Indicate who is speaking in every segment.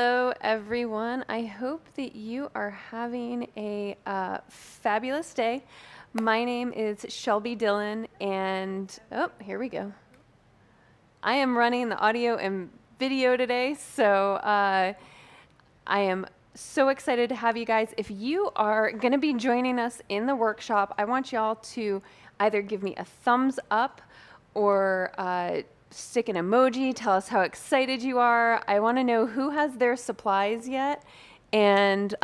Speaker 1: Hello, everyone. I hope that you are having a fabulous day. My name is Shelby Dillon, and oh, here we go. I am running the audio and video today, so I am so excited to have you guys. If you are going to be joining us in the workshop, I want y'all to either give me a thumbs up or stick an emoji, tell us how excited you are. I want to know who has their supplies yet and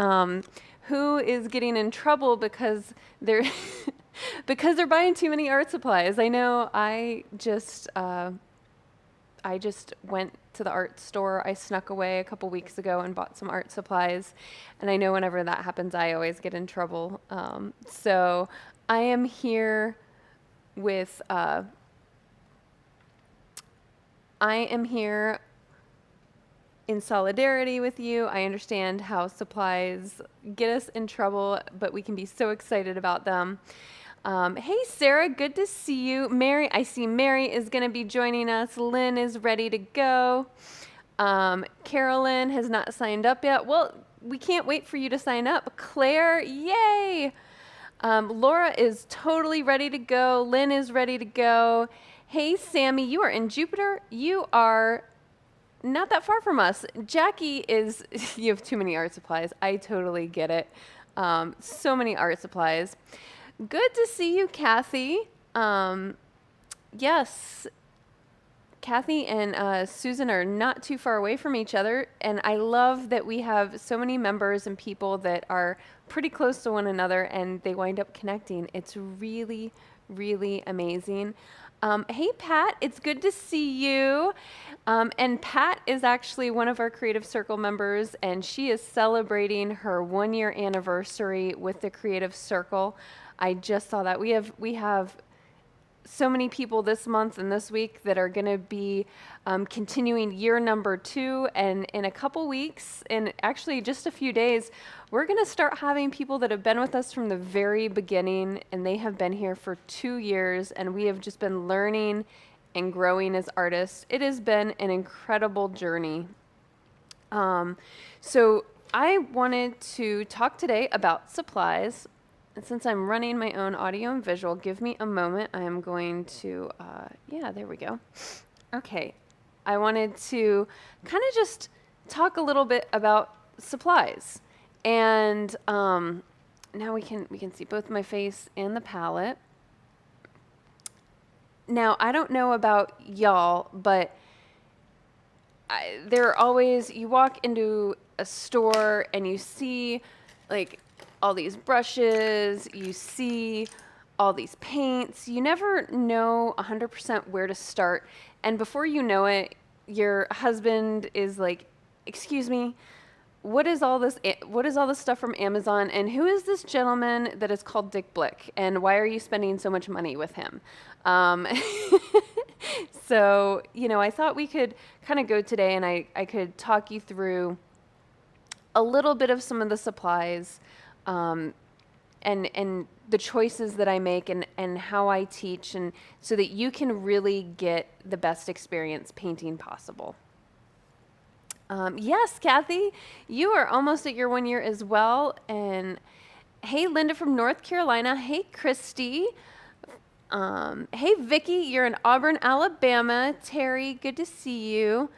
Speaker 1: who is getting in trouble because they're because they're buying too many art supplies. I know I just went to the art store. I snuck away a couple weeks ago and bought some art supplies. And I know whenever that happens, I always get in trouble. So I am here with I am here in solidarity with you. I understand how supplies get us in trouble, but we can be so excited about them. Hey, Sarah, good to see you. Mary, I see Mary is going to be joining us. Lynn is ready to go. Carolyn has not signed up yet. Well, we can't wait for you to sign up. Claire, yay! Laura is totally ready to go. Lynn is ready to go. Hey, Sammy, you are in Jupiter. You are not that far from us. Jackie is, you have too many art supplies. I totally get it. So many art supplies. Good to see you, Kathy. Yes, Kathy and Susan are not too far away from each other, and I love that we have so many members and people that are pretty close to one another, and they wind up connecting. It's really, really amazing. Hey, Pat, it's good to see you. And Pat is actually one of our Creative Circle members, and she is celebrating her 1-year anniversary with the Creative Circle. I just saw that. We have so many people this month and this week that are going to be continuing year number 2, and in a couple weeks, and actually just a few days, we're going to start having people that have been with us from the very beginning, and they have been here for 2 years, and we have just been learning and growing as artists. It has been an incredible journey. So I wanted to talk today about supplies. And since I'm running my own audio and visual, give me a moment. I am going to, yeah, there we go. Okay. I wanted to kind of just talk a little bit about supplies. And now we can see both my face and the palette. Now, I don't know about y'all, but there are always, you walk into a store and you see like all these brushes, you see all these paints. You never know 100% where to start. And before you know it, your husband is like, "Excuse me, what is all this stuff from Amazon? And who is this gentleman that is called Dick Blick? And why are you spending so much money with him?" So, I thought we could kind of go today and I could talk you through a little bit of some of the supplies and the choices that I make and how I teach, and so that you can really get the best experience painting possible. Yes, Kathy, you are almost at your 1 year as well. And hey, Linda from North Carolina. Hey, Christy. Hey, Vicky, you're in Auburn, Alabama. Terry, good to see you.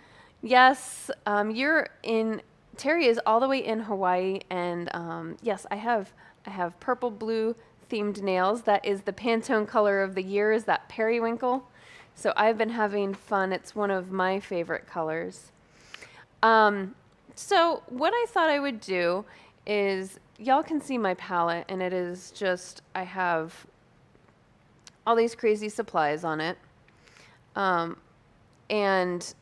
Speaker 1: Yes, Terry is all the way in Hawaii, and yes, I have purple blue themed nails. That is the Pantone color of the year, is that periwinkle. So I've been having fun. It's one of my favorite colors. So what I thought I would do is, y'all can see my palette, and it is just, I have all these crazy supplies on it. And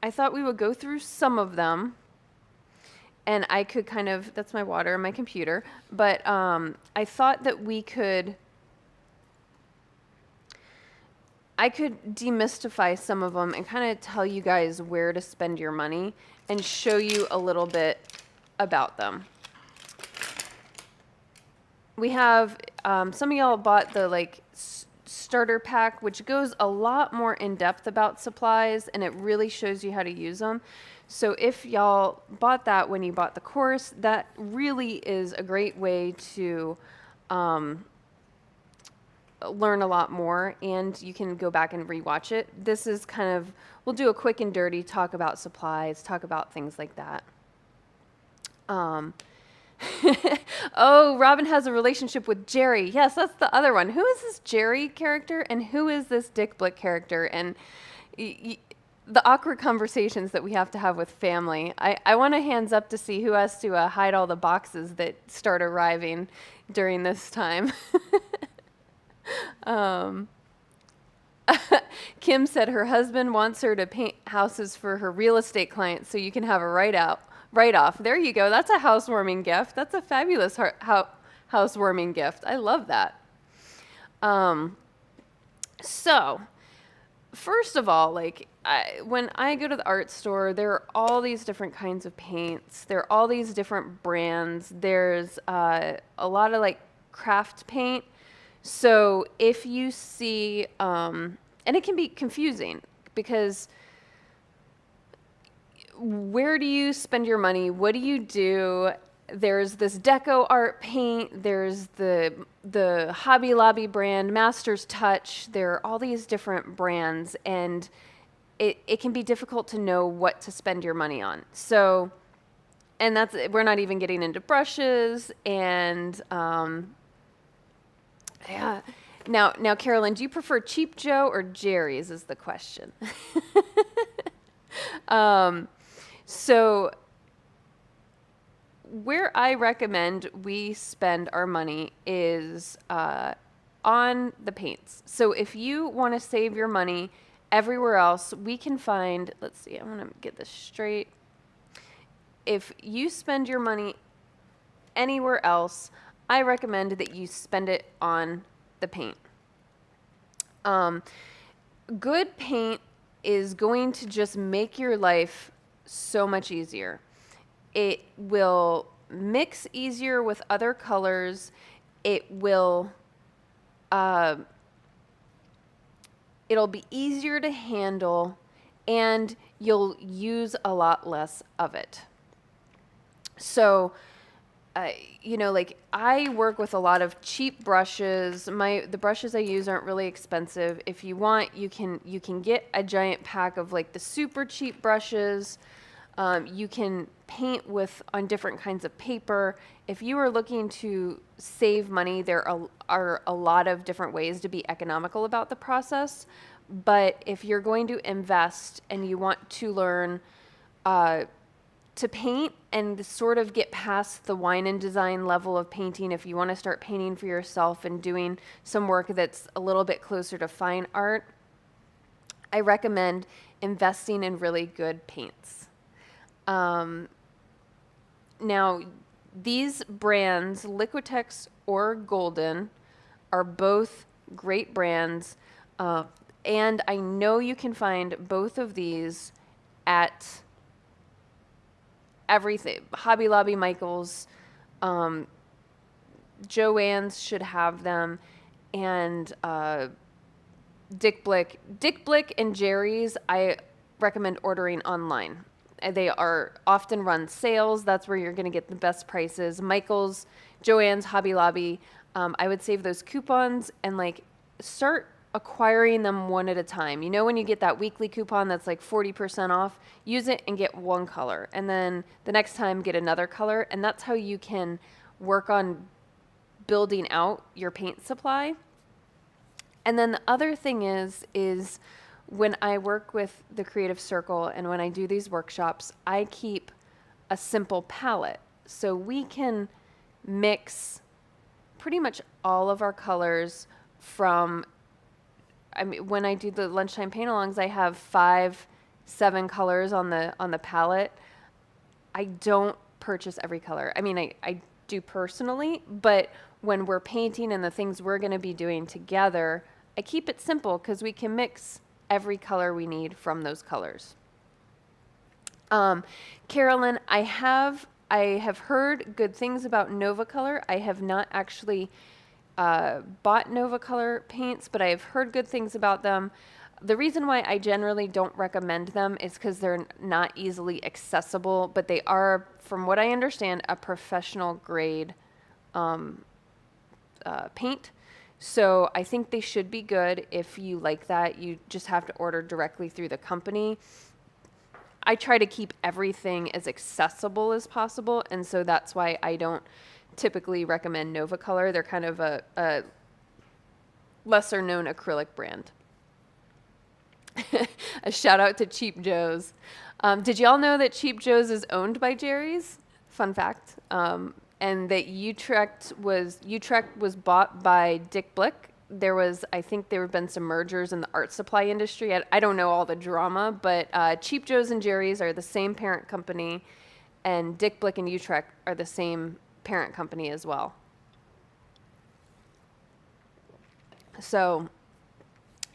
Speaker 1: I thought we would go through some of them. And I could kind of, that's my water and my computer, but I thought that I could demystify some of them and kind of tell you guys where to spend your money and show you a little bit about them. We have, some of y'all bought the starter pack, which goes a lot more in depth about supplies, and it really shows you how to use them. So if y'all bought that when you bought the course, that really is a great way to learn a lot more, and you can go back and rewatch it. This is kind of, we'll do a quick and dirty, talk about supplies, talk about things like that. Oh, Robin has a relationship with Jerry. Yes, that's the other one. Who is this Jerry character and who is this Dick Blick character? And the awkward conversations that we have to have with family. I want a hands up to see who has to hide all the boxes that start arriving during this time. Kim said her husband wants her to paint houses for her real estate clients so you can have a write-off. There you go. That's a housewarming gift. That's a fabulous housewarming gift. I love that. So, first of all, like when I go to the art store, there are all these different kinds of paints. There are all these different brands. There's a lot of like craft paint. So if you see, and it can be confusing because where do you spend your money? What do you do? There's this deco art paint. There's the Hobby Lobby brand, Master's Touch. There are all these different brands, and it can be difficult to know what to spend your money on. So, and we're not even getting into brushes and, yeah. Now, Carolyn, do you prefer Cheap Joe or Jerry's is the question. So where I recommend we spend our money is on the paints. So if you want to save your money everywhere else, we can find, let's see, I want to get this straight. If you spend your money anywhere else, I recommend that you spend it on the paint. Good paint is going to just make your life so much easier. It will mix easier with other colors. It will, it'll be easier to handle, and you'll use a lot less of it. So, like I work with a lot of cheap brushes. The brushes I use aren't really expensive. If you want, you can get a giant pack of like the super cheap brushes. You can paint on different kinds of paper. If you are looking to save money, there are a lot of different ways to be economical about the process. But if you're going to invest and you want to learn to paint and sort of get past the wine and design level of painting, if you want to start painting for yourself and doing some work that's a little bit closer to fine art, I recommend investing in really good paints. Now, these brands, Liquitex or Golden, are both great brands, and I know you can find both of these at everything. Hobby Lobby, Michael's, Joann's should have them, and Dick Blick and Jerry's, I recommend ordering online. They are often run sales. That's where you're going to get the best prices. Michael's, Joann's, Hobby Lobby. I would save those coupons and like start acquiring them one at a time. You know, when you get that weekly coupon that's like 40% off, use it and get one color. And then the next time get another color. And that's how you can work on building out your paint supply. And then the other thing is when I work with the Creative Circle and when I do these workshops, I keep a simple palette. So we can mix pretty much all of our colors from, when I do the lunchtime paint-alongs, I have 5-7 colors on the palette. I don't purchase every color. I do personally, but when we're painting and the things we're going to be doing together, I keep it simple because we can mix every color we need from those colors. Carolyn, I have heard good things about Nova Color. I have not actually bought Nova Color paints, but I have heard good things about them. The reason why I generally don't recommend them is because they're not easily accessible, but they are, from what I understand, a professional grade paint. So I think they should be good. If you like that, you just have to order directly through the company. I try to keep everything as accessible as possible, and so that's why I don't typically recommend Nova Color. They're kind of a lesser known acrylic brand. A shout out to Cheap Joe's. Did y'all know that Cheap Joe's is owned by Jerry's? Fun fact. And that Utrecht was bought by Dick Blick. I think there have been some mergers in the art supply industry. I don't know all the drama, but Cheap Joe's and Jerry's are the same parent company, and Dick Blick and Utrecht are the same parent company as well. So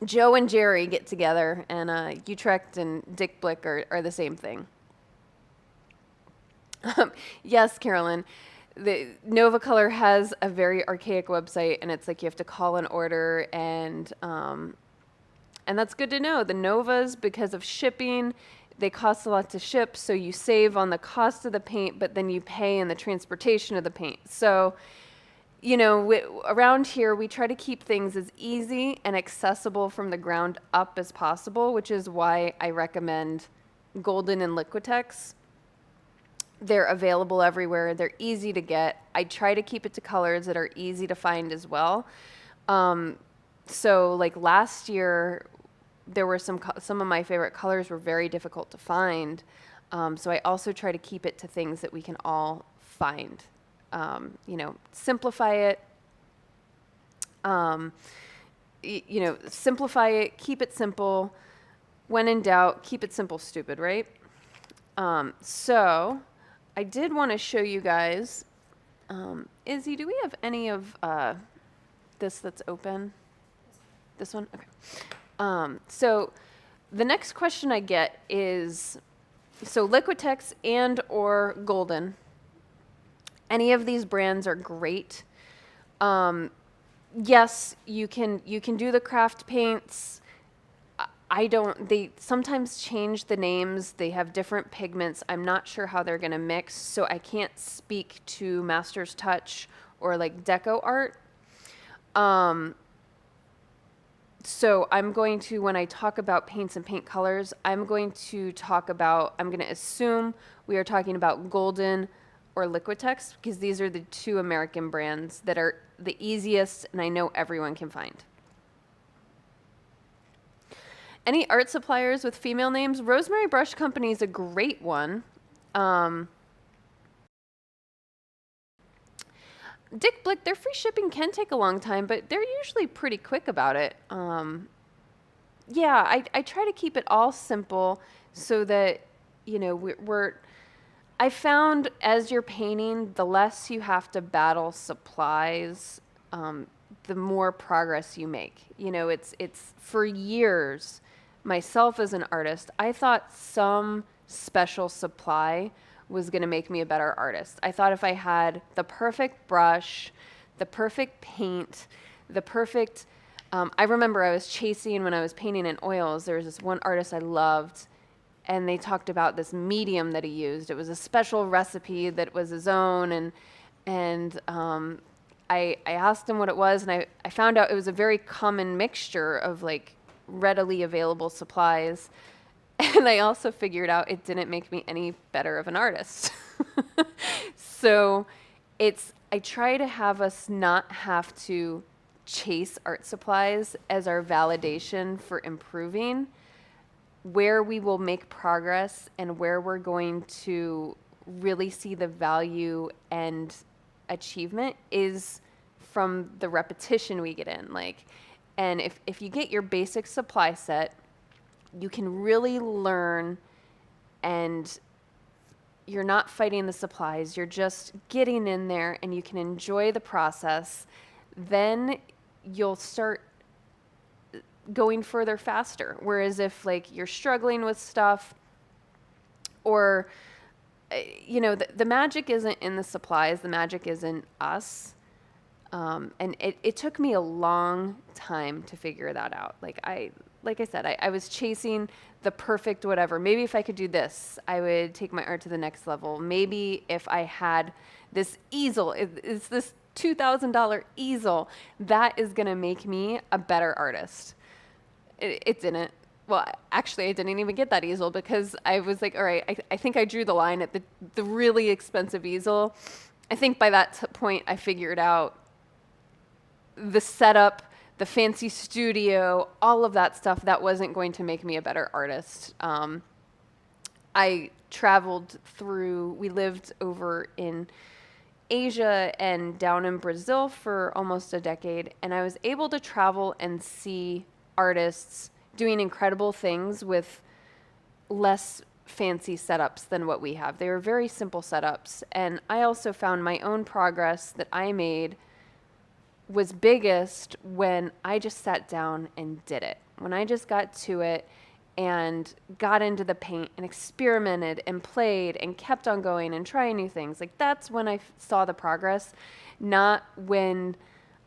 Speaker 1: Joe and Jerry get together, and Utrecht and Dick Blick are the same thing. Yes, Carolyn. The Nova Color has a very archaic website, and it's like you have to call an order, and that's good to know. The Novas, because of shipping, they cost a lot to ship, so you save on the cost of the paint, but then you pay in the transportation of the paint. So, around here, we try to keep things as easy and accessible from the ground up as possible, which is why I recommend Golden and Liquitex. They're available everywhere. They're easy to get. I try to keep it to colors that are easy to find as well. So like last year, there were some of my favorite colors were very difficult to find. So I also try to keep it to things that we can all find. Simplify it. Simplify it. Keep it simple. When in doubt, keep it simple, stupid, right? So I did want to show you guys, Izzy, do we have any of this that's open? This one? Okay. So the next question I get is, so Liquitex and or Golden, any of these brands are great. Yes, you can do the craft paints. They sometimes change the names. They have different pigments. I'm not sure how they're going to mix, so I can't speak to Master's Touch or like deco art. So I'm going to, when I talk about paints and paint colors, I'm going to assume we are talking about Golden or Liquitex, because these are the two American brands that are the easiest and I know everyone can find. Any art suppliers with female names? Rosemary Brush Company is a great one. Dick Blick, their free shipping can take a long time, but they're usually pretty quick about it. Yeah, I try to keep it all simple so that, I found as you're painting, the less you have to battle supplies, the more progress you make. It's for years, myself as an artist, I thought some special supply was going to make me a better artist. I thought if I had the perfect brush, the perfect paint, the perfect, I remember I was chasing when I was painting in oils, there was this one artist I loved, and they talked about this medium that he used. It was a special recipe that was his own, and I asked him what it was, and I found out it was a very common mixture of like readily available supplies. And I also figured out it didn't make me any better of an artist. So I try to have us not have to chase art supplies as our validation for improving. Where we will make progress and where we're going to really see the value and achievement is from the repetition we get in. And if you get your basic supply set, you can really learn, and you're not fighting the supplies, you're just getting in there and you can enjoy the process, then you'll start going further faster. Whereas if you're struggling with stuff, or the magic isn't in the supplies, the magic is in us. And it took me a long time to figure that out. Like I said, I was chasing the perfect whatever. Maybe if I could do this, I would take my art to the next level. Maybe if I had this easel, it's this $2,000 easel, that is going to make me a better artist. It didn't. Well, actually, I didn't even get that easel because I was like, all right, I think I drew the line at the really expensive easel. I think by that point, I figured out the setup, the fancy studio, all of that stuff, that wasn't going to make me a better artist. I traveled through, we lived over in Asia and down in Brazil for almost a decade, and I was able to travel and see artists doing incredible things with less fancy setups than what we have. They were very simple setups, and I also found my own progress that I made was biggest when I just sat down and did it. When I just got to it and got into the paint and experimented and played and kept on going and trying new things. Like, that's when I saw the progress, not when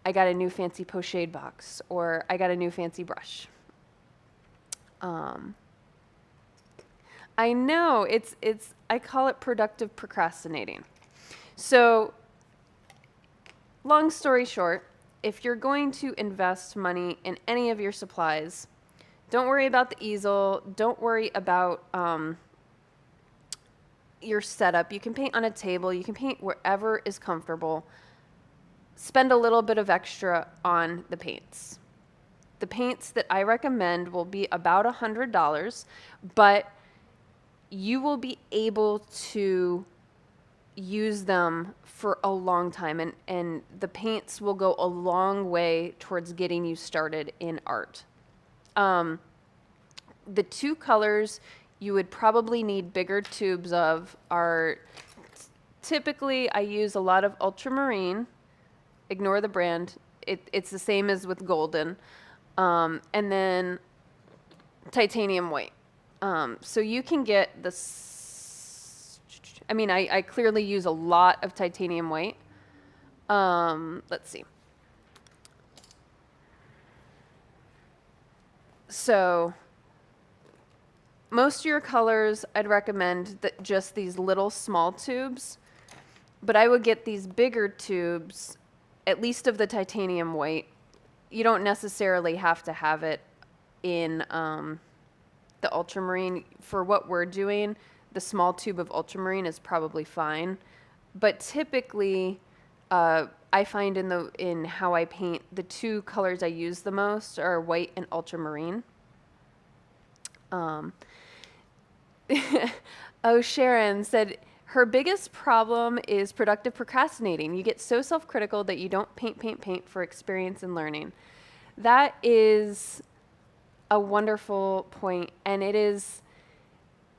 Speaker 1: I got a new fancy pochade box or I got a new fancy brush. I know I call it productive procrastinating. So, long story short, if you're going to invest money in any of your supplies, don't worry about the easel. Don't worry about your setup. You can paint on a table. You can paint wherever is comfortable. Spend a little bit of extra on the paints. The paints that I recommend will be about $100, but you will be able to use them for a long time, and the paints will go a long way towards getting you started in art. The two colors you would probably need bigger tubes of are, typically I use a lot of ultramarine. Ignore the brand. It's the same as with golden. And then titanium white. So you can get I clearly use a lot of titanium white. Let's see. So most of your colors, I'd recommend that just these little small tubes, but I would get these bigger tubes, at least of the titanium white. You don't necessarily have to have it in the ultramarine. For what we're doing, the small tube of ultramarine is probably fine. But typically, I find in how I paint, the two colors I use the most are white and ultramarine. Oh, Sharon said her biggest problem is productive procrastinating. You get so self-critical that you don't paint for experience and learning. That is a wonderful point, and isn't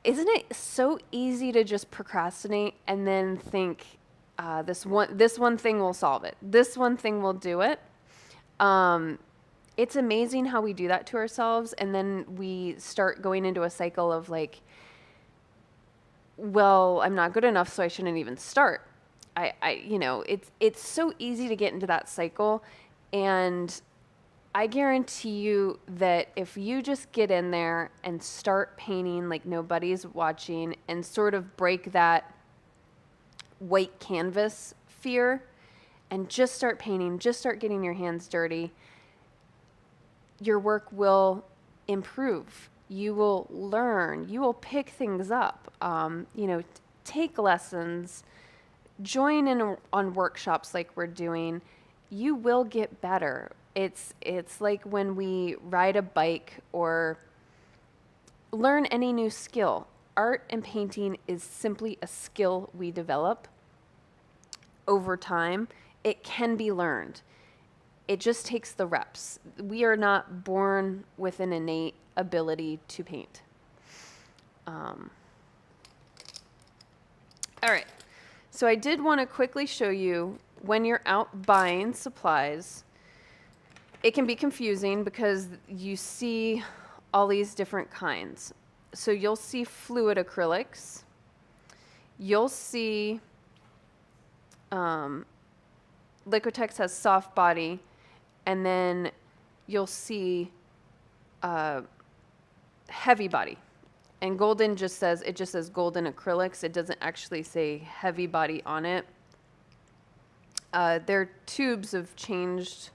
Speaker 1: it so easy to just procrastinate and then think this one thing will solve it. This one thing will do it. It's amazing how we do that to ourselves, and then we start going into a cycle of like, well, I'm not good enough, so I shouldn't even start. It's so easy to get into that cycle, and I guarantee you that if you just get in there and start painting like nobody's watching and sort of break that white canvas fear and just start painting, just start getting your hands dirty, your work will improve. You will learn. You will pick things up. Take lessons, join in on workshops like we're doing. You will get better. It's like when we ride a bike or learn any new skill. Art and painting is simply a skill we develop over time. It can be learned. It just takes the reps. We are not born with an innate ability to paint. All right. So I did want to quickly show you when you're out buying supplies. It can be confusing because you see all these different kinds. So you'll see fluid acrylics. You'll see Liquitex has soft body, and then you'll see heavy body. And Golden just says Golden Acrylics. It doesn't actually say heavy body on it. Their tubes have changed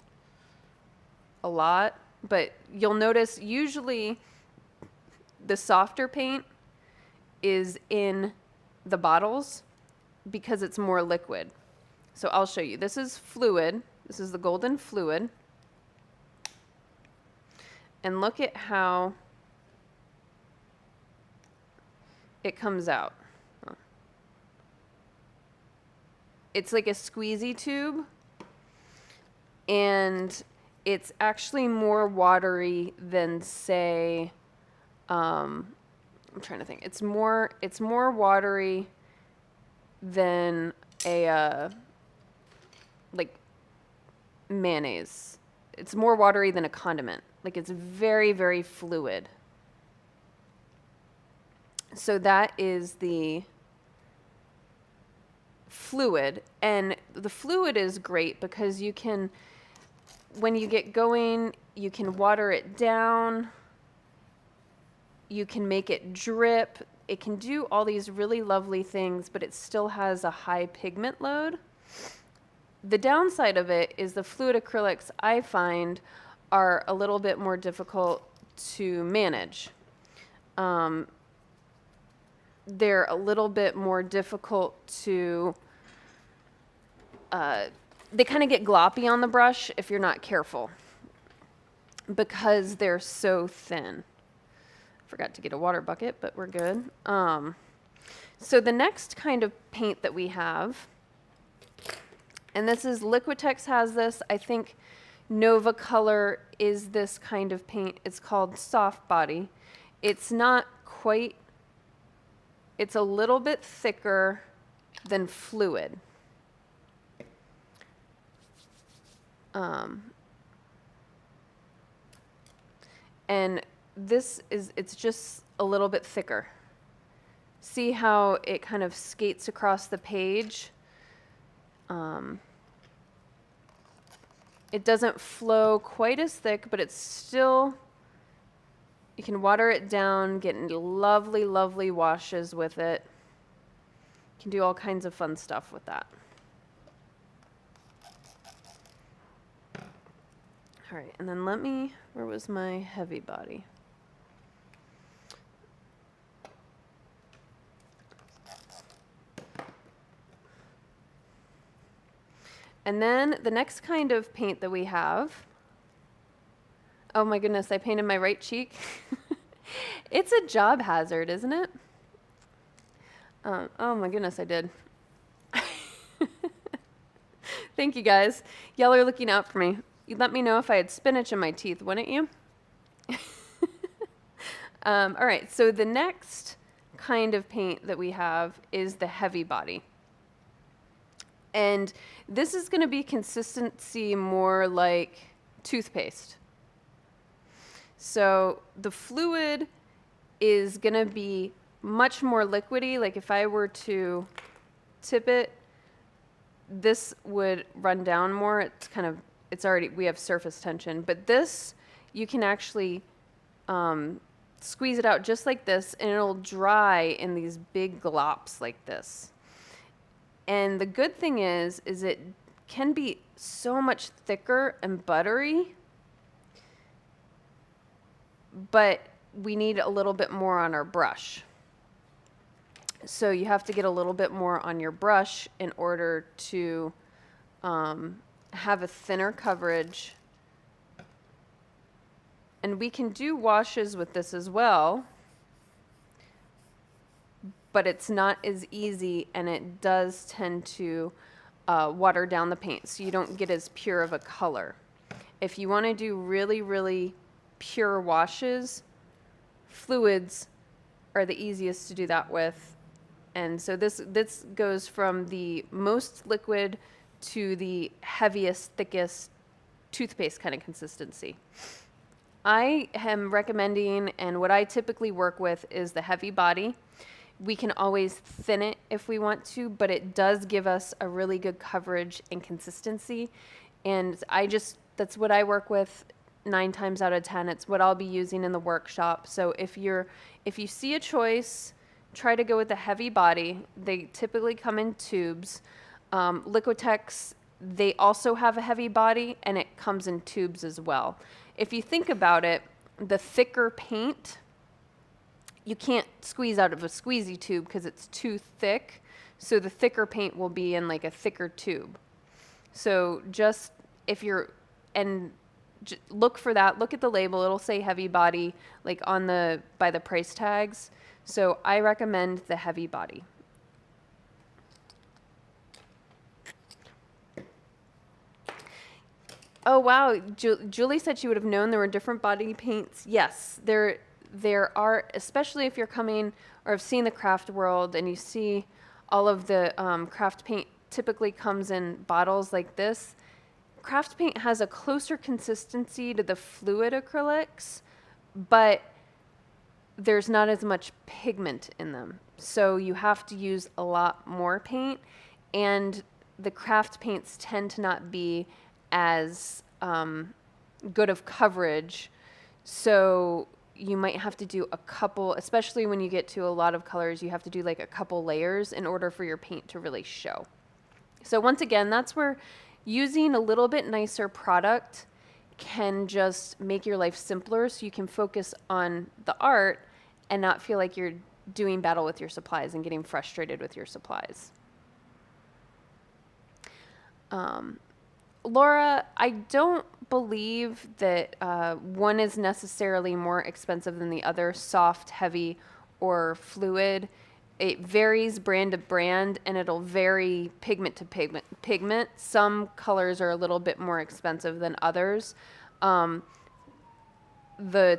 Speaker 1: a lot, but you'll notice usually the softer paint is in the bottles because it's more liquid. So I'll show you. This is fluid. This is the Golden Fluid. And look at how it comes out. It's like a squeezy tube, and it's actually more watery than, say, I'm trying to think. It's more watery than a like mayonnaise. It's more watery than a condiment. Like, it's very, very fluid. So that is the fluid, and the fluid is great because you can, when you get going, you can water it down, you can make it drip, it can do all these really lovely things, but it still has a high pigment load. The downside of it is the fluid acrylics, I find, are a little bit more difficult to manage. They're a little bit more difficult to, they kind of get gloppy on the brush if you're not careful because they're so thin. Forgot to get a water bucket, but we're good. So the next kind of paint that we have, and this is Liquitex has this, I think Nova Color is this kind of paint. It's called Soft Body. It's not quite, it's a little bit thicker than fluid. And this is, it's just a little bit thicker. See how it kind of skates across the page? It doesn't flow quite as thick, but it's still, you can water it down, get lovely, lovely washes with it. You can do all kinds of fun stuff with that. All right, and then let me, where was my heavy body? And then the next kind of paint that we have, oh my goodness, I painted my right cheek. It's a job hazard, isn't it? Oh my goodness, I did. Thank you guys. Y'all are looking out for me. You'd let me know if I had spinach in my teeth, wouldn't you? All right, so the next kind of paint that we have is the heavy body. And this is going to be consistency more like toothpaste. So the fluid is going to be much more liquidy. Like if I were to tip it, this would run down more. It's kind of, it's already, we have surface tension. But this, you can actually squeeze it out just like this, and it'll dry in these big glops like this. And the good thing is it can be so much thicker and buttery, but we need a little bit more on our brush. So you have to get a little bit more on your brush in order to have a thinner coverage. And we can do washes with this as well, but it's not as easy, and it does tend to water down the paint, so you don't get as pure of a color. If you want to do really, really pure washes, fluids are the easiest to do that with. And so this goes from the most liquid to the heaviest, thickest toothpaste kind of consistency. I am recommending, and what I typically work with is the heavy body. We can always thin it if we want to, but it does give us a really good coverage and consistency. And that's what I work with 9 times out of 10. It's what I'll be using in the workshop. So if you see a choice, try to go with the heavy body. They typically come in tubes. Liquitex, they also have a heavy body, and it comes in tubes as well. If you think about it, the thicker paint, you can't squeeze out of a squeezy tube because it's too thick. So the thicker paint will be in like a thicker tube. So just if you're, and look for that, look at the label. It'll say heavy body like by the price tags. So I recommend the heavy body. Oh, wow. Julie said she would have known there were different body paints. Yes, there are, especially if you're coming or have seen the craft world and you see all of the craft paint typically comes in bottles like this. Craft paint has a closer consistency to the fluid acrylics, but there's not as much pigment in them. So you have to use a lot more paint, and the craft paints tend to not be as good of coverage. So you might have to do a couple, especially when you get to a lot of colors, you have to do like a couple layers in order for your paint to really show. So once again, that's where using a little bit nicer product can just make your life simpler, so you can focus on the art and not feel like you're doing battle with your supplies and getting frustrated with your supplies. Laura, I don't believe that one is necessarily more expensive than the other, soft, heavy, or fluid. It varies brand to brand, and it'll vary pigment to pigment. Some colors are a little bit more expensive than others. The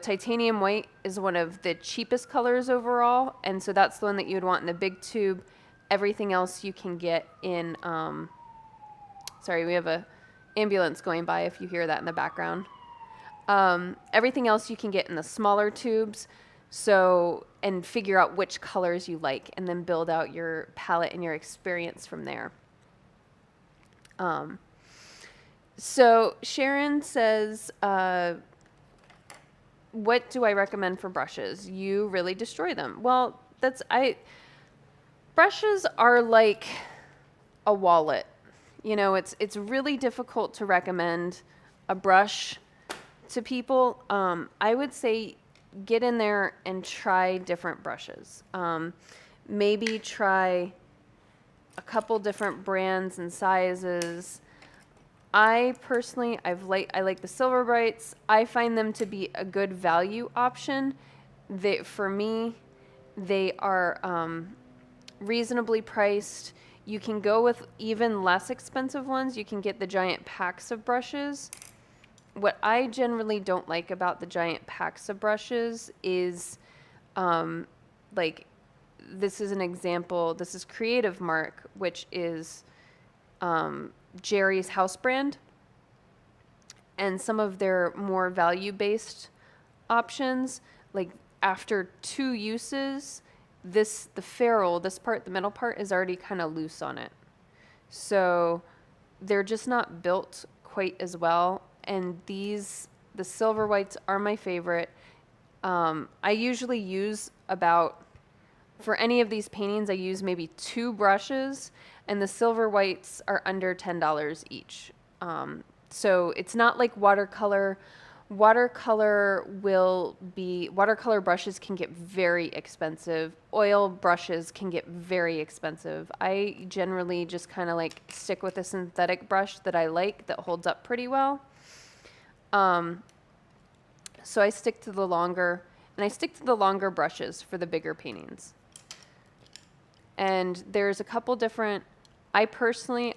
Speaker 1: titanium white is one of the cheapest colors overall, and so that's the one that you would want in the big tube. Everything else you can get in, sorry, we have a ambulance going by if you hear that in the background. Everything else you can get in the smaller tubes. So, and figure out which colors you like, and then build out your palette and your experience from there. So Sharon says, what do I recommend for brushes? You really destroy them. Well, brushes are like a wallet. You know, it's really difficult to recommend a brush to people. I would say get in there and try different brushes. Maybe try a couple different brands and sizes. I personally, I like the Silver Brights. I find them to be a good value option. For me, they are reasonably priced. You can go with even less expensive ones. You can get the giant packs of brushes. What I generally don't like about the giant packs of brushes is, like, this is an example. This is Creative Mark, which is Jerry's house brand, and some of their more value-based options, like after 2 uses, the ferrule, this part, the middle part, is already kind of loose on it. So they're just not built quite as well. And the Silver Whites are my favorite. I usually use for any of these paintings, I use maybe 2 brushes, and the Silver Whites are under $10 each. So it's not like watercolor. Watercolor brushes can get very expensive. Oil brushes can get very expensive. I generally just kind of like stick with a synthetic brush that I like, that holds up pretty well. So I stick to the longer brushes for the bigger paintings. And there's a couple different, I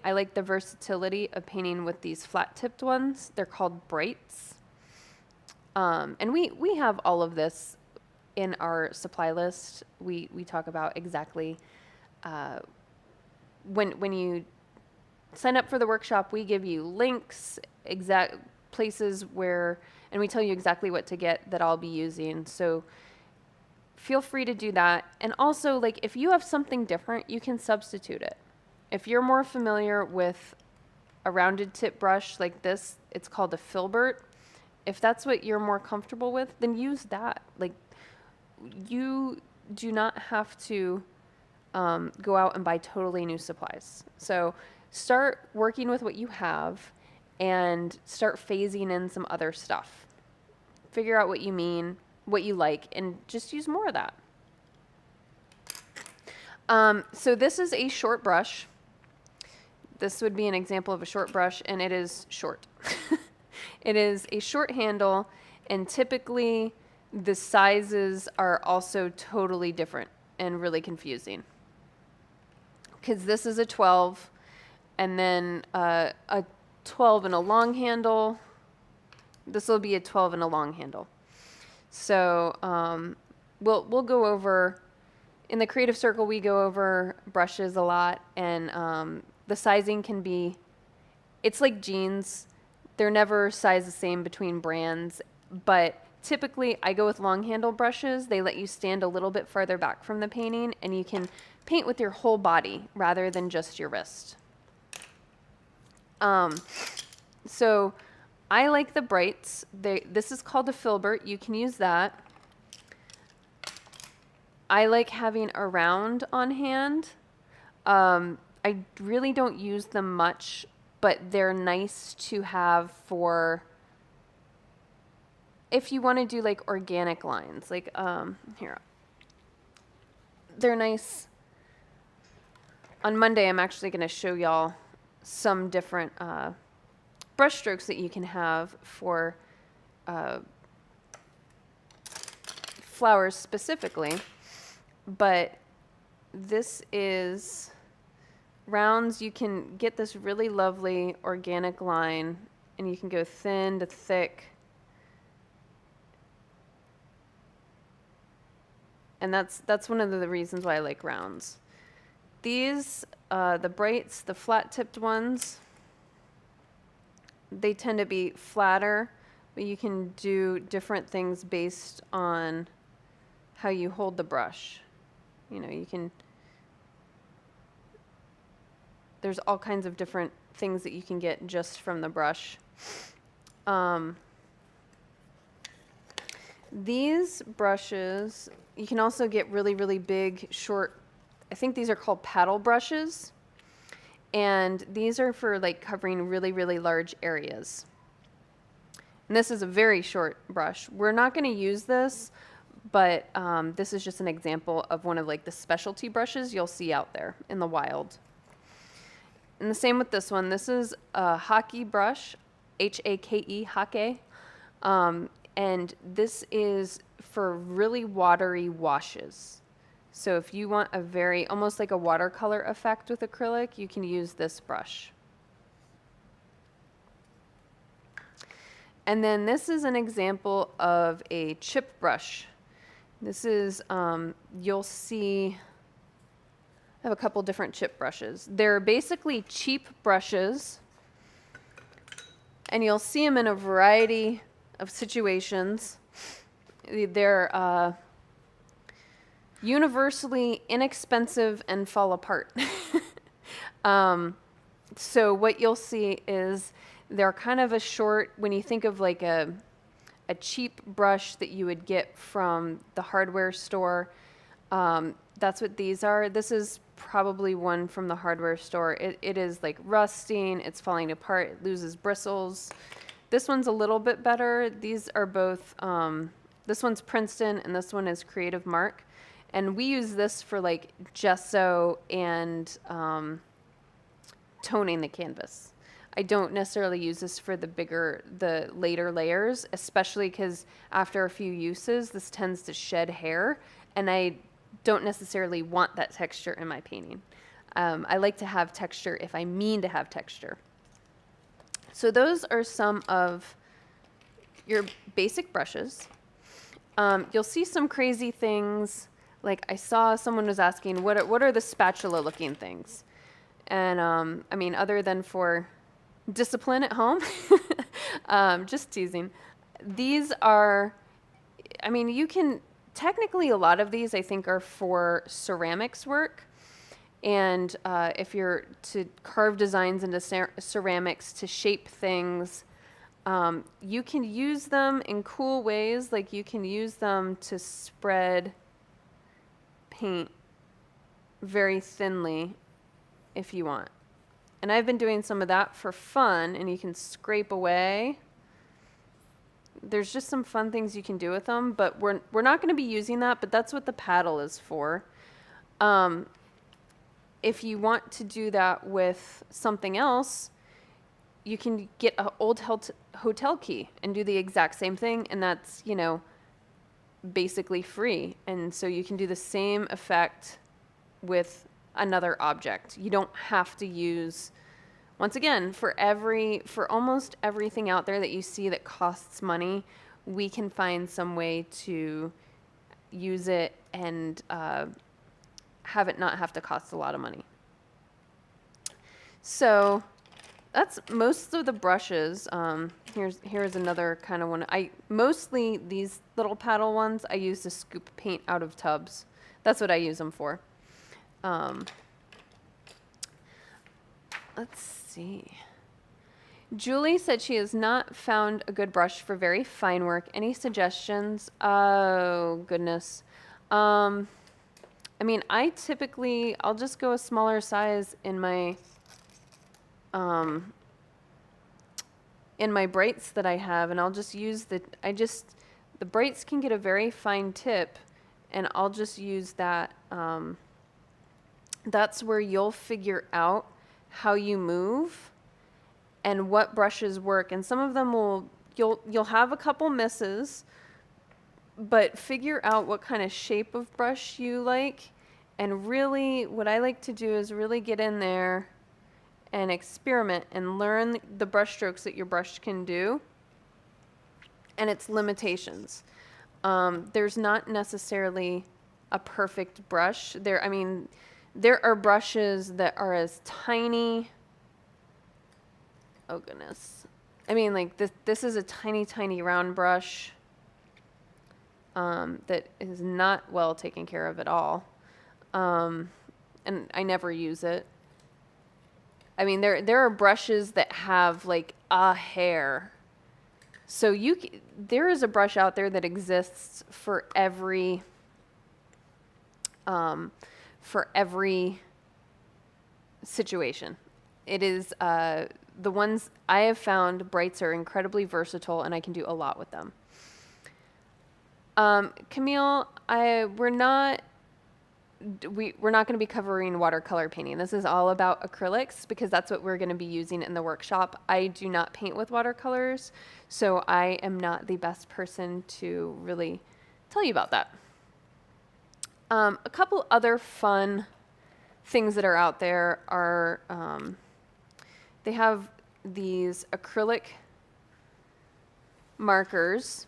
Speaker 1: like the versatility of painting with these flat-tipped ones. They're called Brights. And we have all of this in our supply list. We talk about exactly, when you sign up for the workshop, we give you links, exact places where, and we tell you exactly what to get that I'll be using. So feel free to do that. And also, like, if you have something different, you can substitute it. If you're more familiar with a rounded tip brush like this, it's called a filbert. If that's what you're more comfortable with, then use that. Like, you do not have to go out and buy totally new supplies. So start working with what you have and start phasing in some other stuff. Figure out what you mean, what you like, and just use more of that. So this is a short brush. This would be an example of a short brush, and it is short. It is a short handle, and typically the sizes are also totally different and really confusing. Because this is a 12, and then a 12 and a long handle. This will be a 12 and a long handle. So we'll go over, in the Creative Circle, we go over brushes a lot, and the sizing can be, it's like jeans. They're never sized the same between brands, but typically I go with long handle brushes. They let you stand a little bit farther back from the painting, and you can paint with your whole body rather than just your wrist. So I like the brights. This is called a filbert. You can use that. I like having a round on hand. I really don't use them much, but they're nice to have for if you want to do like organic lines. Like here, they're nice. On Monday, I'm actually going to show y'all some different brush strokes that you can have for flowers specifically. But this is rounds. You can get this really lovely organic line, and you can go thin to thick. And that's one of the reasons why I like rounds. These, the brights, the flat-tipped ones, they tend to be flatter, but you can do different things based on how you hold the brush. You know, you can, there's all kinds of different things that you can get just from the brush. These brushes, you can also get really, really big, short, I think these are called paddle brushes. And these are for like covering really, really large areas. And this is a very short brush. We're not going to use this, but this is just an example of one of like the specialty brushes you'll see out there in the wild. And the same with this one. This is a hake brush, H-A-K-E, hake. And this is for really watery washes. So if you want a very, almost like a watercolor effect with acrylic, you can use this brush. And then this is an example of a chip brush. This is, you'll see, I have a couple different chip brushes. They're basically cheap brushes, and you'll see them in a variety of situations. They're universally inexpensive and fall apart. So what you'll see is they're kind of a short, when you think of like a cheap brush that you would get from the hardware store, that's what these are. This is probably one from the hardware store. It is like rusting, it's falling apart, it loses bristles. This one's a little bit better. These are both, this one's Princeton and this one is Creative Mark. And we use this for like gesso and toning the canvas. I don't necessarily use this for the later layers, especially because after a few uses, this tends to shed hair, and I don't necessarily want that texture in my painting. I like to have texture if I mean to have texture. So those are some of your basic brushes. You'll see some crazy things. Like I saw someone was asking, what are the spatula looking things? And I mean, other than for discipline at home, just teasing. These are, I mean, you can technically a lot of these I think are for ceramics work. And if you're to carve designs into ceramics to shape things, you can use them in cool ways. Like you can use them to spread paint very thinly if you want. And I've been doing some of that for fun, and you can scrape away. There's just some fun things you can do with them, but we're not going to be using that, but that's what the paddle is for. If you want to do that with something else, you can get an old hotel key and do the exact same thing, and that's, you know, basically free. And so you can do the same effect with another object. You don't have to use, once again, for almost everything out there that you see that costs money, we can find some way to use it and have it not have to cost a lot of money. So that's most of the brushes. Here's another kind of one. Mostly these little paddle ones I use to scoop paint out of tubs. That's what I use them for. Let's see. Julie said she has not found a good brush for very fine work. Any suggestions? Oh, goodness. I mean, I'll just go a smaller size in my brights that I have, and I'll just use the brights can get a very fine tip, and I'll just use that. That's where you'll figure out how you move and what brushes work. And some of them you'll have a couple misses, but figure out what kind of shape of brush you like. And really, what I like to do is really get in there and experiment and learn the brush strokes that your brush can do and its limitations. There's not necessarily a perfect brush. There are brushes that are as tiny. Oh goodness. I mean, like this is a tiny, tiny round brush that is not well taken care of at all. And I never use it. I mean, there are brushes that have like a hair. So there is a brush out there that exists for every situation. It is the ones I have found, brights are incredibly versatile, and I can do a lot with them. Camille, we're not going to be covering watercolor painting. This is all about acrylics because that's what we're going to be using in the workshop. I do not paint with watercolors, so I am not the best person to really tell you about that. A couple other fun things that are out there are they have these acrylic markers.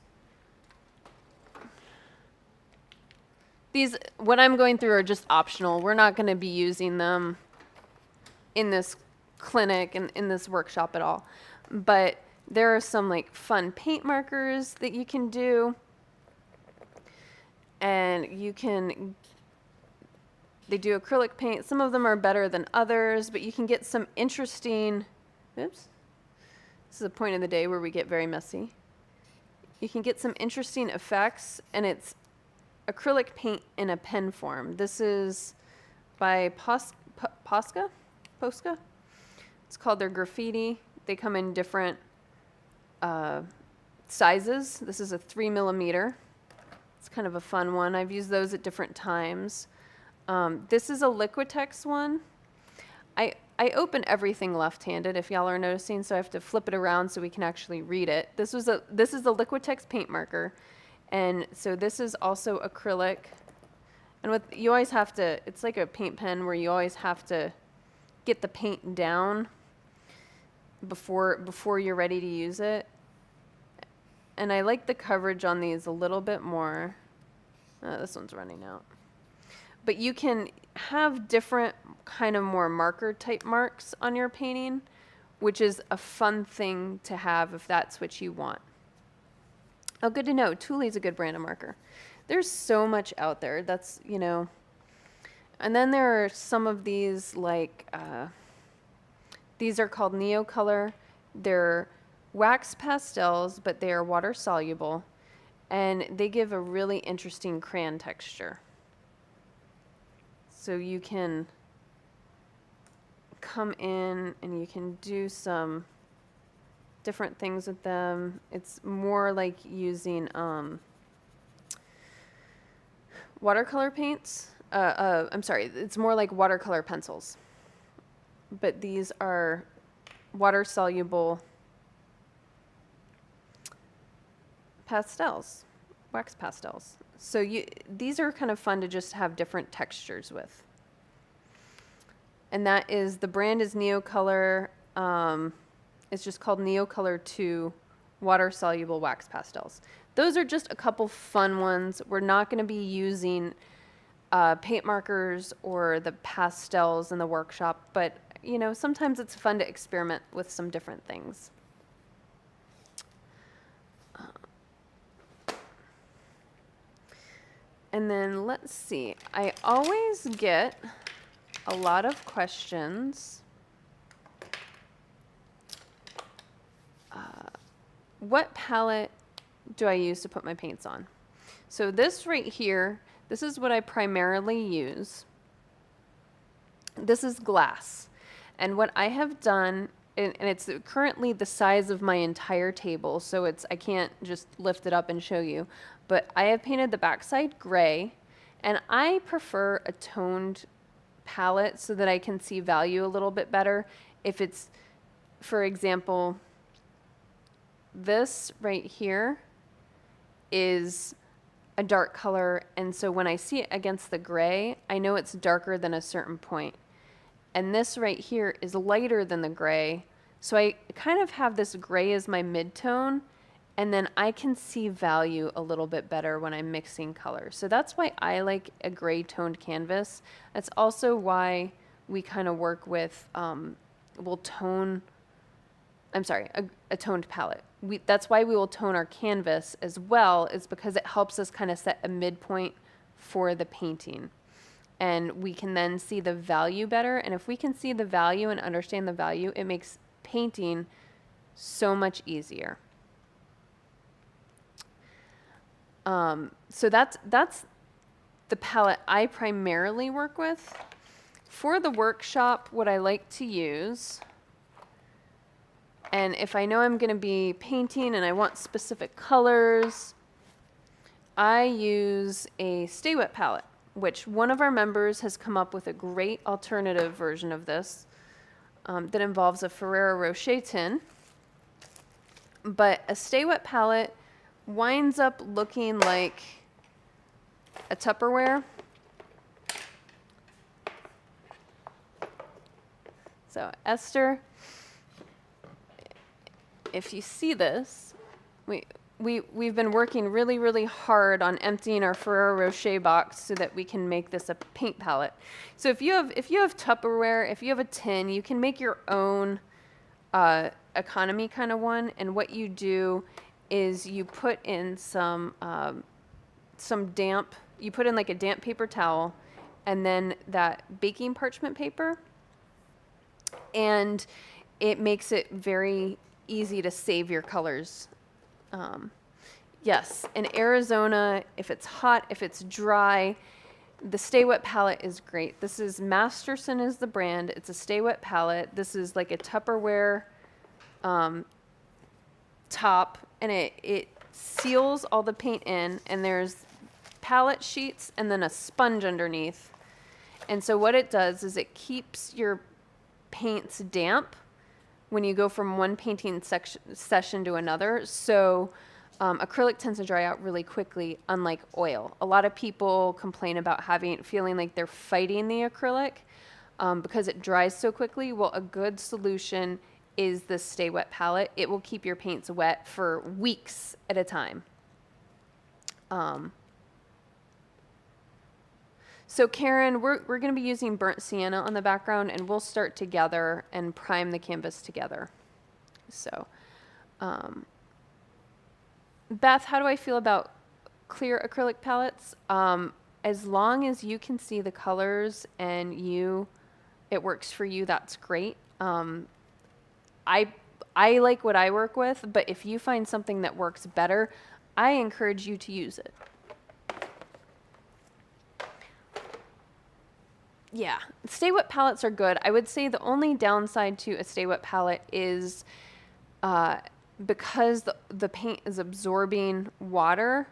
Speaker 1: These, what I'm going through, are just optional. We're not going to be using them in this clinic and in this workshop at all. But there are some like fun paint markers that you can do. And they do acrylic paint. Some of them are better than others, but you can get some interesting, oops, this is a point of the day where we get very messy. You can get some interesting effects, and it's acrylic paint in a pen form. This is by Posca? It's called their graffiti. They come in different sizes. This is a 3mm. It's kind of a fun one. I've used those at different times. This is a Liquitex one. I open everything left-handed, if y'all are noticing, so I have to flip it around so we can actually read it. This is the Liquitex paint marker, and so this is also acrylic. And you always have to, it's like a paint pen where you always have to get the paint down before you're ready to use it. And I like the coverage on these a little bit more. This one's running out. But you can have different kind of more marker type marks on your painting, which is a fun thing to have if that's what you want. Oh, good to know. Thule's a good brand of marker. There's so much out there. That's, you know, and then there are some of these like, these are called Neocolor. They're wax pastels, but they are water soluble, and they give a really interesting crayon texture. So you can come in and you can do some different things with them. It's more like using watercolor paints. I'm sorry, it's more like watercolor pencils. But these are water soluble pastels, wax pastels. So these are kind of fun to just have different textures with. And that is, the brand is Neocolor. It's just called Neocolor 2 water soluble wax pastels. Those are just a couple fun ones. We're not going to be using paint markers or the pastels in the workshop, but you know, sometimes it's fun to experiment with some different things. And then let's see, I always get a lot of questions. What palette do I use to put my paints on? So this right here, this is what I primarily use. This is glass. And what I have done, and it's currently the size of my entire table, so I can't just lift it up and show you, but I have painted the backside gray, and I prefer a toned palette so that I can see value a little bit better. If it's, for example, this right here is a dark color, and so when I see it against the gray, I know it's darker than a certain point. And this right here is lighter than the gray, so I kind of have this gray as my mid-tone, and then I can see value a little bit better when I'm mixing colors. So that's why I like a gray toned canvas. That's also why we kind of work with, we'll tone, I'm sorry, a toned palette. That's why we will tone our canvas as well, is because it helps us kind of set a midpoint for the painting. And we can then see the value better. And if we can see the value and understand the value, it makes painting so much easier. So that's the palette I primarily work with. For the workshop, what I like to use, and if I know I'm going to be painting and I want specific colors, I use a Stay Wet palette, which one of our members has come up with a great alternative version of this that involves a Ferrero Rocher tin. But a Stay Wet palette winds up looking like a Tupperware. So Esther, if you see this, we've been working really, really hard on emptying our Ferrero Rocher box so that we can make this a paint palette. So if you have Tupperware, if you have a tin, you can make your own economy kind of one. And what you do is you put in some damp, you put in like a damp paper towel, and then that baking parchment paper, and it makes it very easy to save your colors. Yes, in Arizona, if it's hot, if it's dry, the Stay Wet palette is great. This is Masterson is the brand. It's a Stay Wet palette. This is like a Tupperware top, and it seals all the paint in, and there's palette sheets and then a sponge underneath. And so what it does is it keeps your paints damp when you go from one painting session to another. So acrylic tends to dry out really quickly, unlike oil. A lot of people complain about feeling like they're fighting the acrylic because it dries so quickly. Well, a good solution is the Stay Wet palette. It will keep your paints wet for weeks at a time. So Karen, we're going to be using burnt sienna on the background, and we'll start together and prime the canvas together. So, Beth, how do I feel about clear acrylic palettes. As long as you can see the colors and it works for you, that's great. I I like what I work with, but if you find something that works better, I encourage you to use it. Yeah, Stay Wet palettes are good. I would say the only downside to a Stay Wet palette is because the paint is absorbing water,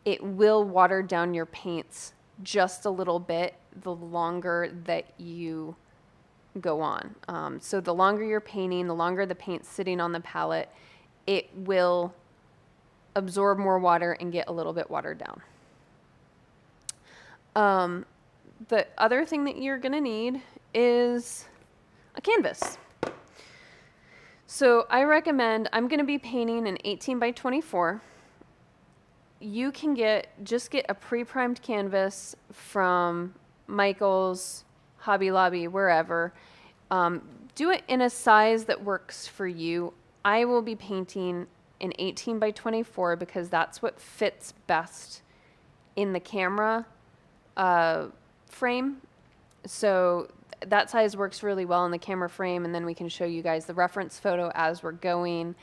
Speaker 1: it will water down your paints just a little bit the longer that you go on. So the longer you're painting, the longer the paint's sitting on the palette, it will absorb more water and get a little bit watered down. The other thing that you're going to need is a canvas. So I recommend, I'm going to be painting an 18 by 24. You can just get a pre-primed canvas from Michael's, Hobby Lobby, wherever. Do it in a size that works for you. I will be painting an 18 by 24 because that's what fits best in the camera frame. So that size works really well in the camera frame, and then we can show you guys the reference photo as we're going.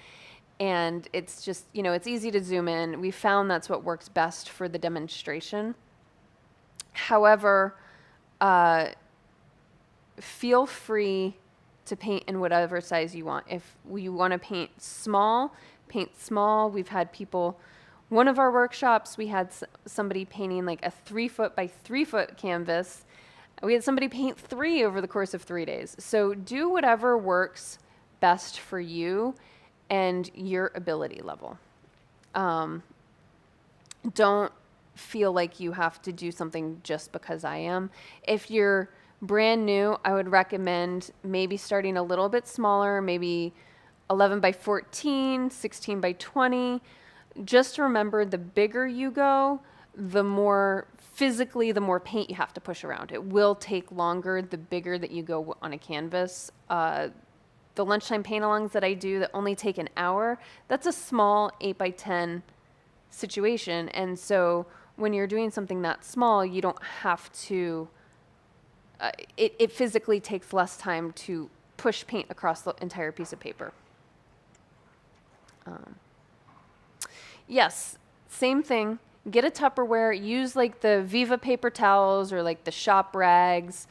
Speaker 1: And it's just, it's easy to zoom in. We found that's what works best for the demonstration. However, feel free to paint in whatever size you want. If you want to paint small, paint small. We've had people, one of our workshops, we had somebody painting like a 3 foot by 3 foot canvas. We had somebody paint 3 over the course of 3 days. So do whatever works best for you and your ability level. Don't feel like you have to do something just because I am. If you're brand new, I would recommend maybe starting a little bit smaller, maybe 11 by 14, 16 by 20. Just remember, the bigger you go, the more paint you have to push around. It will take longer the bigger that you go on a canvas. The lunchtime paint-alongs that I do that only take an hour, that's a small 8 by 10 situation. And so when you're doing something that small, you don't have to, it physically takes less time to push paint across the entire piece of paper. Yes, same thing. Get a Tupperware, use like the Viva paper towels or like the shop rags,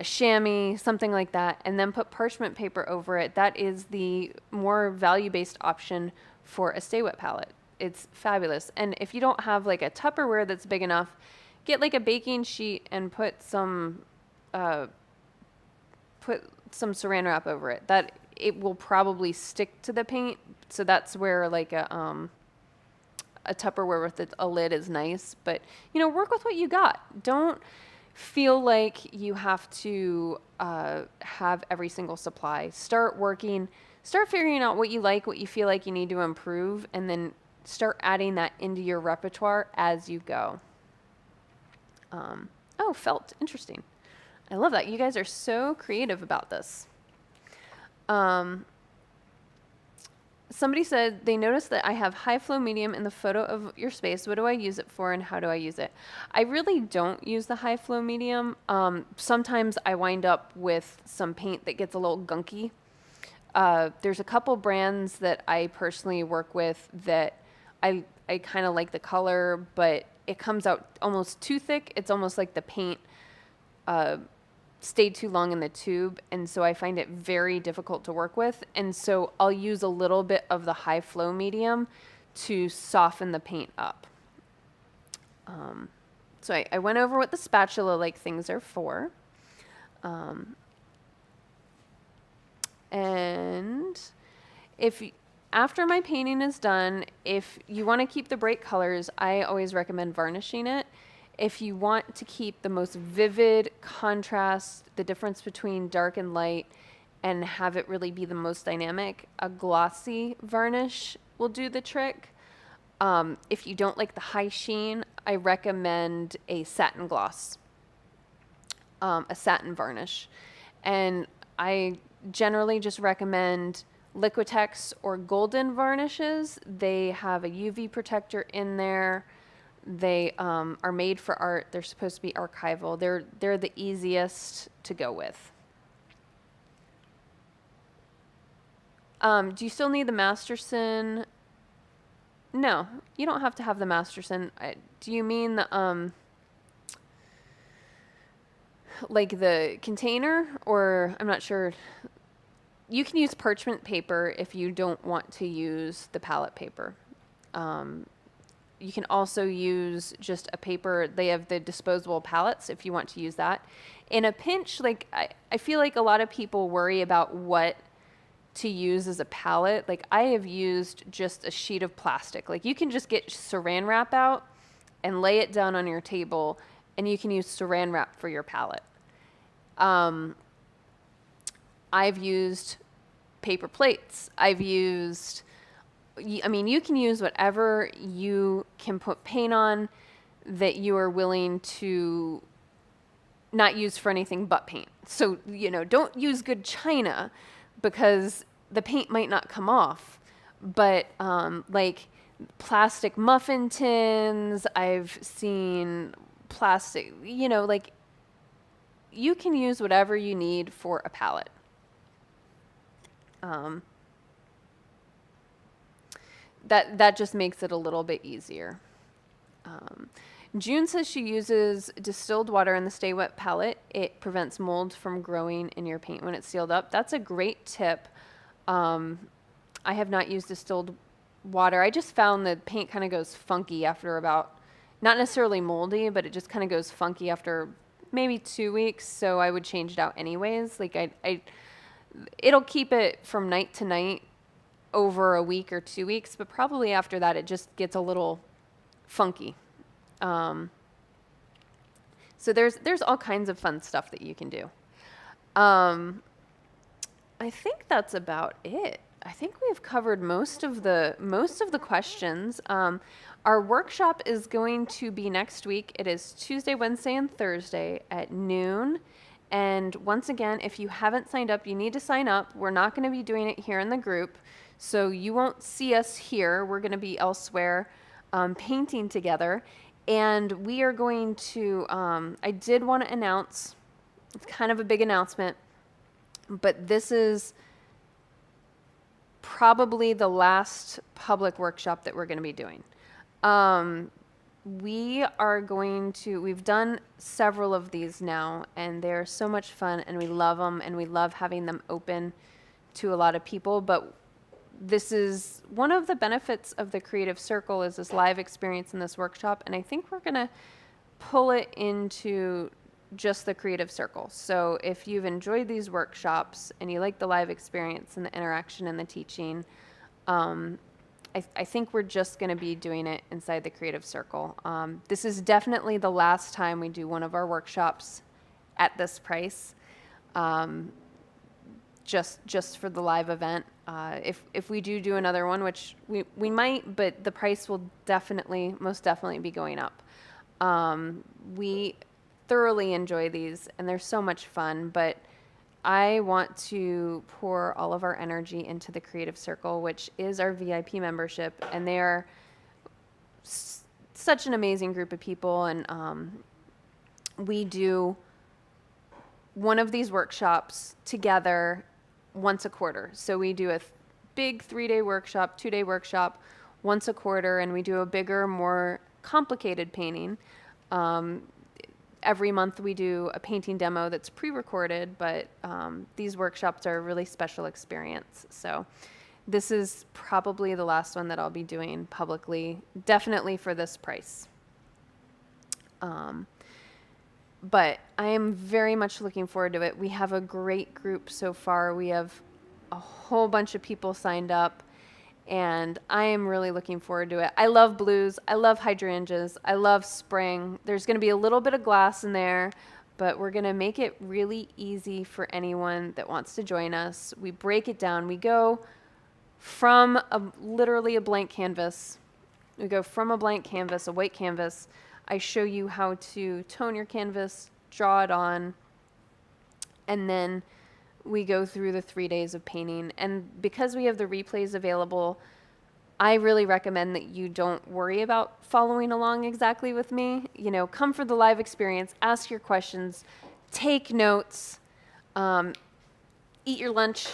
Speaker 1: a chamois, something like that, and then put parchment paper over it. That is the more value-based option for a Stay Wet palette. It's fabulous. And if you don't have like a Tupperware that's big enough, get like a baking sheet and put some saran wrap over it. That it will probably stick to the paint. So that's where like a Tupperware with a lid is nice. But work with what you got. Don't feel like you have to have every single supply. Start figuring out what you like, what you feel like you need to improve, and then start adding that into your repertoire as you go. Felt. Interesting. I love that. You guys are so creative about this. Somebody said they noticed that I have high flow medium in the photo of your space. What do I use it for and how do I use it? I really don't use the high flow medium. Sometimes I wind up with some paint that gets a little gunky. There's a couple brands that I personally work with that I kind of like the color, but it comes out almost too thick. It's almost like the paint stayed too long in the tube, and so I find it very difficult to work with. And so I'll use a little bit of the high flow medium to soften the paint up. So I went over what the spatula-like things are for. And after my painting is done, if you want to keep the bright colors, I always recommend varnishing it. If you want to keep the most vivid contrast, the difference between dark and light, and have it really be the most dynamic, a glossy varnish will do the trick. If you don't like the high sheen, I recommend a satin gloss, a satin varnish. And I generally just recommend Liquitex or golden varnishes. They have a UV protector in there. They are made for art. They're supposed to be archival. They're the easiest to go with. Do you still need the Masterson? No, you don't have to have the Masterson. Do you mean the like the container, or I'm not sure. You can use parchment paper if you don't want to use the palette paper. You can also use just a paper. They have the disposable palettes if you want to use that. In a pinch, like I feel like a lot of people worry about what to use as a palette. Like I have used just a sheet of plastic. Like you can just get saran wrap out and lay it down on your table, and you can use saran wrap for your palette. I've used paper plates. I've used, I mean, you can use whatever you can put paint on that you are willing to not use for anything but paint. So, don't use good china because the paint might not come off. But like plastic muffin tins, I've seen plastic, like you can use whatever you need for a palette. That just makes it a little bit easier. June says she uses distilled water in the Stay Wet palette. It prevents mold from growing in your paint when it's sealed up. That's a great tip. I have not used distilled water. I just found the paint kind of goes funky after about, not necessarily moldy, but it just kind of goes funky after maybe 2 weeks. So I would change it out anyways. Like it'll keep it from night to night over a week or 2 weeks, but probably after that it just gets a little funky. So there's all kinds of fun stuff that you can do. I think that's about it. I think we've covered most of the questions. Our workshop is going to be next week. It is Tuesday, Wednesday, and Thursday at noon. And once again, if you haven't signed up, you need to sign up. We're not going to be doing it here in the group, so you won't see us here. We're going to be elsewhere painting together. And we are going to, I did want to announce, it's kind of a big announcement, but this is probably the last public workshop that we're going to be doing. We've done several of these now, and they're so much fun, and we love them, and we love having them open to a lot of people. But this is one of the benefits of the Creative Circle, is this live experience in this workshop, and I think we're going to pull it into just the Creative Circle. So if you've enjoyed these workshops and you like the live experience and the interaction and the teaching, I think we're just going to be doing it inside the Creative Circle. This is definitely the last time we do one of our workshops at this price, just for the live event. If we do another one, which we might, but the price will most definitely be going up. We thoroughly enjoy these, and they're so much fun, but I want to pour all of our energy into the Creative Circle, which is our VIP membership, and they are such an amazing group of people, and we do one of these workshops together once a quarter. So we do a big 3-day workshop, 2-day workshop once a quarter, and we do a bigger, more complicated painting. Every month we do a painting demo that's pre-recorded, but these workshops are a really special experience. So this is probably the last one that I'll be doing publicly, definitely for this price. But I am very much looking forward to it. We have a great group so far. We have a whole bunch of people signed up, and I am really looking forward to it. I love blues. I love hydrangeas. I love spring. There's going to be a little bit of glass in there, but we're going to make it really easy for anyone that wants to join us. We break it down. We go from literally a blank canvas. We go from a blank canvas, a white canvas. I show you how to tone your canvas, draw it on, and then we go through the 3 days of painting. And because we have the replays available, I really recommend that you don't worry about following along exactly with me. Come for the live experience, ask your questions, take notes, eat your lunch,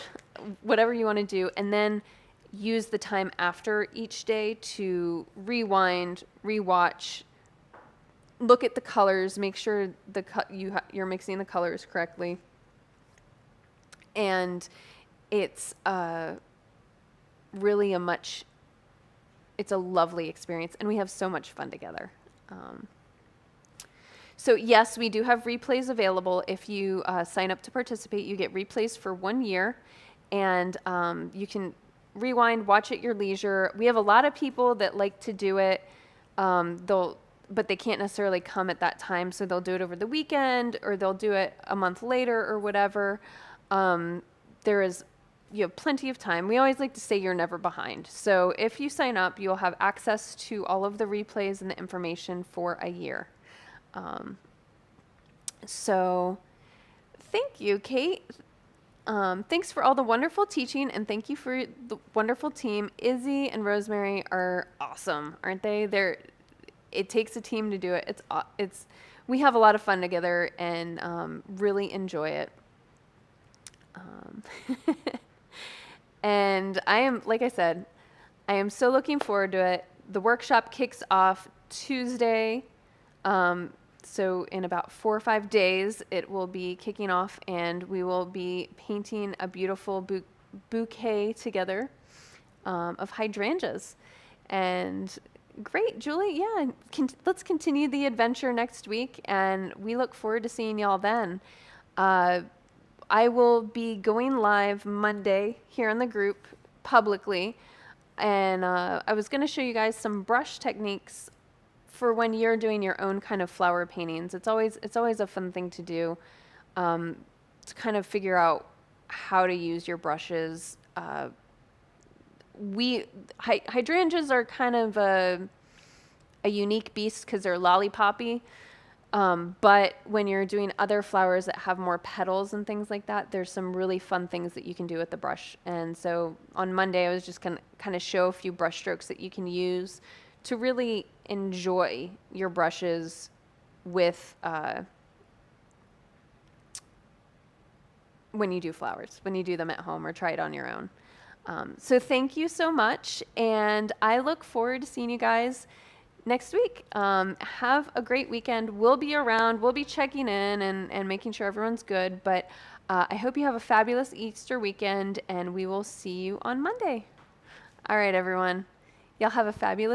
Speaker 1: whatever you want to do, and then use the time after each day to rewind, rewatch, look at the colors, make sure you're mixing the colors correctly. And it's really it's a lovely experience, and we have so much fun together. So yes, we do have replays available. If you sign up to participate, you get replays for 1 year, and you can rewind, watch at your leisure. We have a lot of people that like to do it. But they can't necessarily come at that time, so they'll do it over the weekend, or they'll do it a month later, or whatever. You have plenty of time. We always like to say you're never behind. So if you sign up, you'll have access to all of the replays and the information for a year. So thank you, Kate. Thanks for all the wonderful teaching, and thank you for the wonderful team. Izzy and Rosemary are awesome, aren't they? It takes a team to do it. We have a lot of fun together, and really enjoy it. And like I said, I am so looking forward to it. The workshop kicks off Tuesday. So in about 4 or 5 days, it will be kicking off, and we will be painting a beautiful bouquet together of hydrangeas. And great, Julie. Yeah, let's continue the adventure next week, and we look forward to seeing y'all then. I will be going live Monday here in the group publicly, and I was going to show you guys some brush techniques for when you're doing your own kind of flower paintings. It's always a fun thing to do, to kind of figure out how to use your brushes. Hydrangeas are kind of a unique beast because they're lollipoppy. But when you're doing other flowers that have more petals and things like that, there's some really fun things that you can do with the brush. And so on Monday, I was just going to kind of show a few brush strokes that you can use to really enjoy your brushes with when you do flowers, when you do them at home or try it on your own. So thank you so much, and I look forward to seeing you guys next week. Have a great weekend. We'll be around. We'll be checking in and making sure everyone's good. But I hope you have a fabulous Easter weekend, and we will see you on Monday. All right, everyone. Y'all have a fabulous